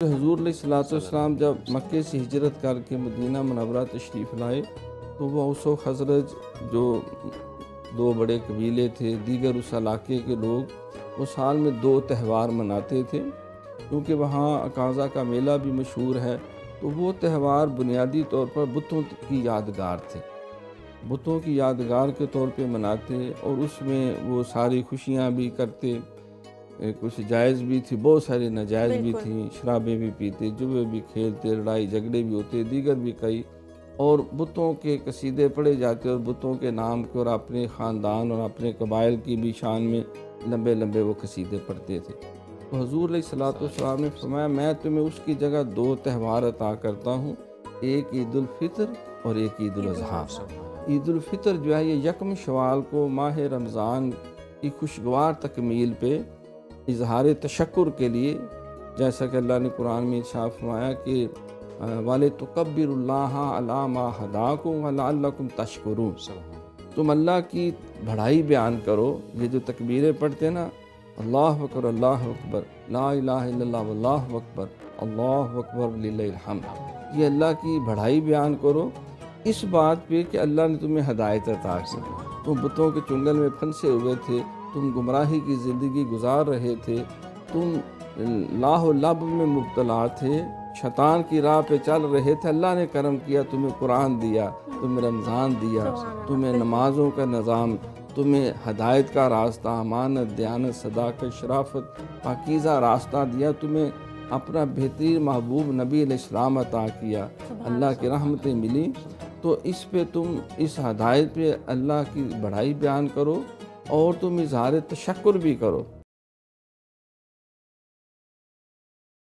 حضور علیہ الصلوۃ والسلام جب مکے سے ہجرت کر کے مدینہ منورہ تشریف لائے تو وہ اوس و خزرج جو دو بڑے قبیلے تھے، دیگر اس علاقے کے لوگ وہ سال میں 2 تہوار مناتے تھے، کیونکہ وہاں اکاذہ کا میلہ بھی مشہور ہے۔ تو وہ تہوار بنیادی طور پر بتوں کی یادگار تھے، بتوں کی یادگار کے طور پہ مناتے، اور اس میں وہ ساری خوشیاں بھی کرتے، کچھ جائز بھی تھی، بہت ساری ناجائز بھی تھیں، شرابیں بھی پیتے، جوئے بھی کھیلتے، لڑائی جھگڑے بھی ہوتے، دیگر بھی کئی، اور بتوں کے قصیدے پڑھے جاتے، اور بتوں کے نام کے اور اپنے خاندان اور اپنے قبائل کی بھی شان میں لمبے لمبے وہ قصیدے پڑھتے تھے۔ تو حضور علیہ الصلوۃ والسلام نے فرمایا میں تمہیں اس کی جگہ 2 تہوار عطا کرتا ہوں، ایک عید الفطر اور ایک عید الاضحیٰ۔ عید الفطر جو ہے یہ 1 شوال کو ماہ رمضان کی خوشگوار تکمیل پہ اظہار تشکر کے لیے، جیسا کہ اللہ نے قرآن میں ارشاد فرمایا کہ وَلِتُكَبِّرُوا اللَّهَ عَلَىٰ مَا هَدَاكُمْ وَلَعَلَّكُمْ تَشْكُرُونَ، تم اللہ کی بڑائی بیان کرو۔ یہ جو تکبیریں پڑھتے نا، اللہ اکبر اللہ اکبر، لا الہ الا اللہ واللہ اکبر، اللہ اکبر وللہ الحمد، یہ اللہ کی بڑائی بیان کرو اس بات پہ کہ اللہ نے تمہیں ہدایت عطا کی۔ تم بتوں کے چنگل میں پھنسے ہوئے تھے، تم گمراہی کی زندگی گزار رہے تھے، تم لاہ و لب میں مبتلا تھے، شیطان کی راہ پہ چل رہے تھے، اللہ نے کرم کیا، تمہیں قرآن دیا، تمہیں رمضان دیا، تمہیں نمازوں کا نظام، تمہیں ہدایت کا راستہ، امانت، دیانت، صداقت، شرافت، پاکیزہ راستہ دیا، تمہیں اپنا بہترین محبوب نبی علیہ السلام عطا کیا، اللہ کی رحمتیں ملی۔ تو اس پہ تم اس ہدایت پہ اللہ کی بڑائی بیان کرو، اور تم اظہار تشکر بھی کرو۔